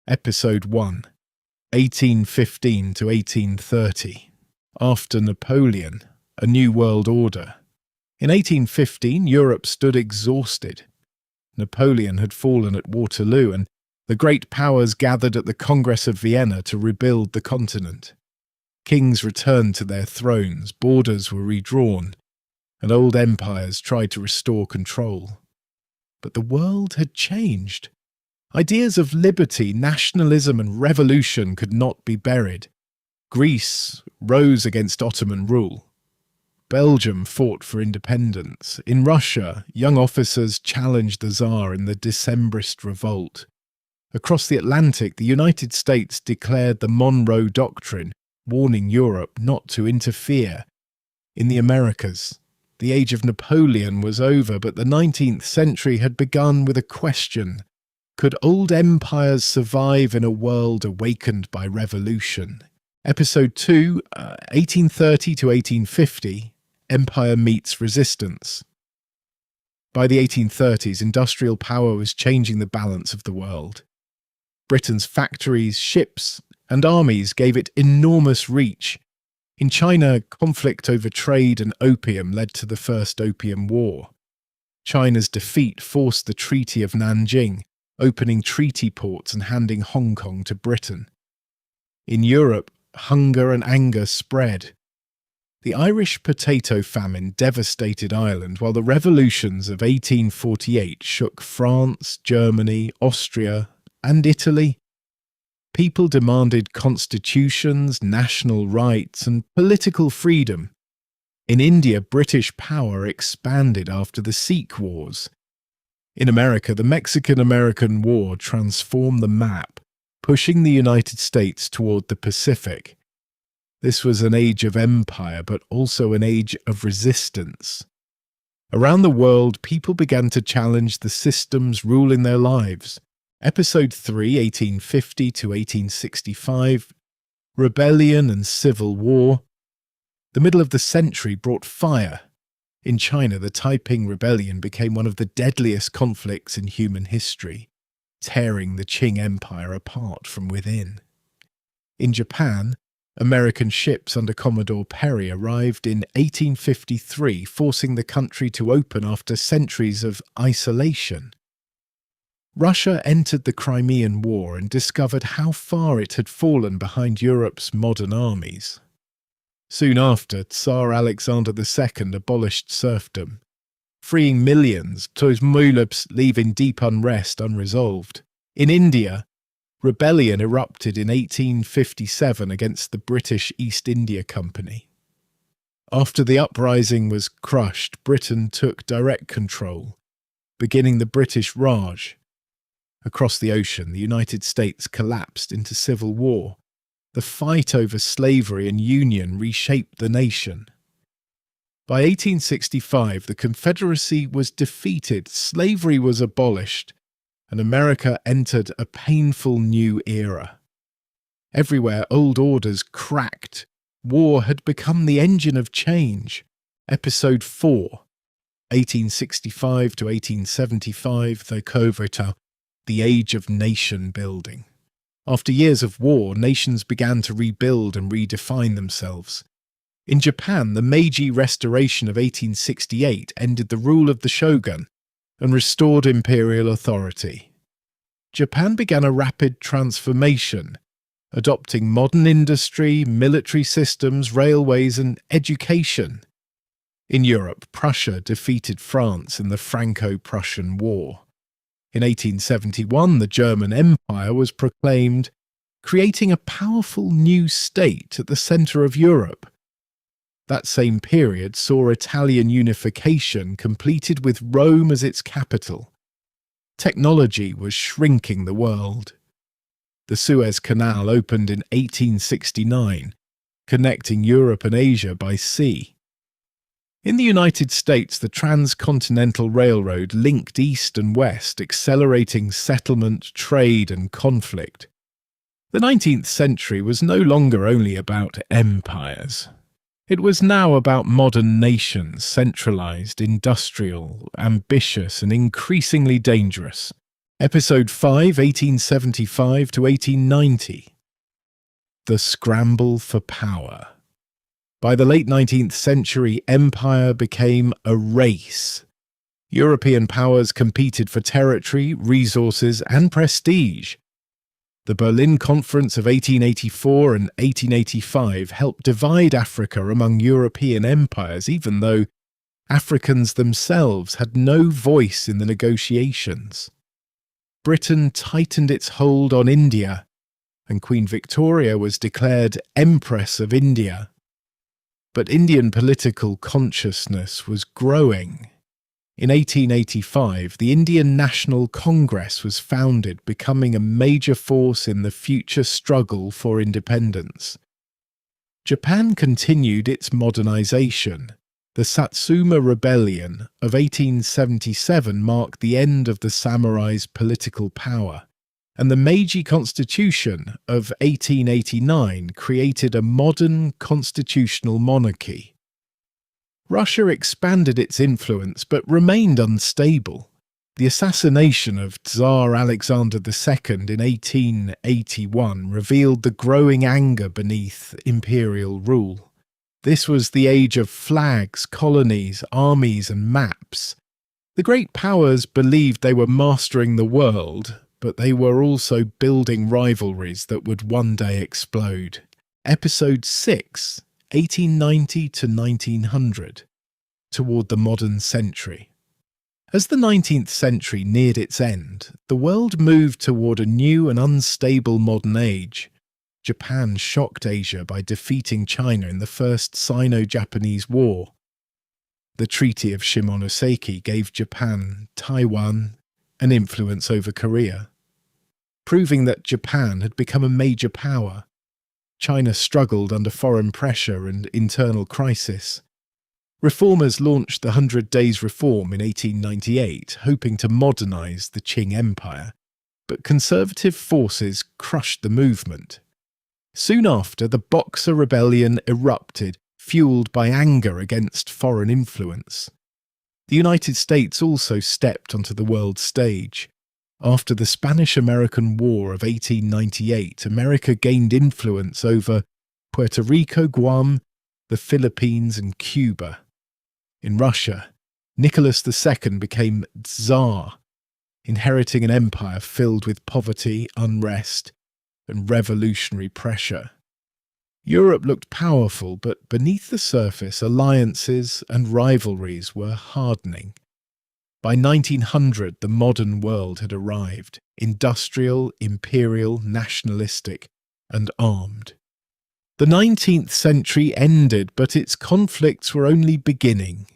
Episode 1, 1815 to 1830. After Napoleon, a new world order. In 1815, Europe stood exhausted. Napoleon had fallen at Waterloo, and the great powers gathered at the Congress of Vienna to rebuild the continent. Kings returned to their thrones, borders were redrawn, and old empires tried to restore control. But the world had changed. Ideas of liberty, nationalism, and revolution could not be buried. Greece rose against Ottoman rule. Belgium fought for independence. In Russia, young officers challenged the Tsar in the Decembrist Revolt. Across the Atlantic, the United States declared the Monroe Doctrine, warning Europe not to interfere. In the Americas, the age of Napoleon was over, but the 19th century had begun with a question. Could old empires survive in a world awakened by revolution? Episode 2, 1830 to 1850, Empire meets resistance. By the 1830s, industrial power was changing the balance of the world. Britain's factories, ships, and armies gave it enormous reach. In China, conflict over trade and opium led to the First Opium War. China's defeat forced the Treaty of Nanjing, opening treaty ports and handing Hong Kong to Britain. In Europe, hunger and anger spread. The Irish potato famine devastated Ireland, while the revolutions of 1848 shook France, Germany, Austria, and Italy. People demanded constitutions, national rights, and political freedom. In India, British power expanded after the Sikh Wars. In America, the Mexican-American War transformed the map, pushing the United States toward the Pacific. This was an age of empire, but also an age of resistance. Around the world, people began to challenge the systems ruling their lives. Episode 3, 1850 to 1865, Rebellion and Civil War. The middle of the century brought fire. In China, the Taiping Rebellion became one of the deadliest conflicts in human history, tearing the Qing Empire apart from within. In Japan, American ships under Commodore Perry arrived in 1853, forcing the country to open after centuries of isolation. Russia entered the Crimean War and discovered how far it had fallen behind Europe's modern armies. Soon after, Tsar Alexander II abolished serfdom, freeing millions, Tozmulubs leaving deep unrest unresolved. In India, rebellion erupted in 1857 against the British East India Company. After the uprising was crushed, Britain took direct control, beginning the British Raj. Across the ocean, the United States collapsed into civil war. The fight over slavery and union reshaped the nation. By 1865, the Confederacy was defeated, slavery was abolished, and America entered a painful new era. Everywhere, old orders cracked. War had become the engine of change. Episode 4, 1865 to 1875, the Age of Nation Building. After years of war, nations began to rebuild and redefine themselves. In Japan, the Meiji Restoration of 1868 ended the rule of the shogun and restored imperial authority. Japan began a rapid transformation, adopting modern industry, military systems, railways, and education. In Europe, Prussia defeated France in the Franco-Prussian War. In 1871, the German Empire was proclaimed, creating a powerful new state at the centre of Europe. That same period saw Italian unification completed with Rome as its capital. Technology was shrinking the world. The Suez Canal opened in 1869, connecting Europe and Asia by sea. In the United States, the Transcontinental Railroad linked East and West, accelerating settlement, trade, and conflict. The 19th century was no longer only about empires. It was now about modern nations, centralized, industrial, ambitious, and increasingly dangerous. Episode 5, 1875 to 1890. The Scramble for Power. By the late 19th century, empire became a race. European powers competed for territory, resources, and prestige. The Berlin Conference of 1884 and 1885 helped divide Africa among European empires, even though Africans themselves had no voice in the negotiations. Britain tightened its hold on India, and Queen Victoria was declared Empress of India. But Indian political consciousness was growing. In 1885, the Indian National Congress was founded, becoming a major force in the future struggle for independence. Japan continued its modernization. The Satsuma Rebellion of 1877 marked the end of the samurai's political power, and the Meiji Constitution of 1889 created a modern constitutional monarchy. Russia expanded its influence but remained unstable. The assassination of Tsar Alexander II in 1881 revealed the growing anger beneath imperial rule. This was the age of flags, colonies, armies, and maps. The great powers believed they were mastering the world, but they were also building rivalries that would one day explode. Episode 6, 1890 to 1900. Toward the modern century. As the 19th century neared its end, the world moved toward a new and unstable modern age. Japan shocked Asia by defeating China in the First Sino-Japanese War. The Treaty of Shimonoseki gave Japan, Taiwan, an influence over Korea, proving that Japan had become a major power. China struggled under foreign pressure and internal crisis. Reformers launched the 100 Days Reform in 1898, hoping to modernize the Qing Empire, but conservative forces crushed the movement. Soon after, the Boxer Rebellion erupted, fueled by anger against foreign influence. The United States also stepped onto the world stage. After the Spanish-American War of 1898, America gained influence over Puerto Rico, Guam, the Philippines, and Cuba. In Russia, Nicholas II became Tsar, inheriting an empire filled with poverty, unrest, and revolutionary pressure. Europe looked powerful, but beneath the surface, alliances and rivalries were hardening. By 1900, the modern world had arrived, industrial, imperial, nationalistic, and armed. The 19th century ended, but its conflicts were only beginning.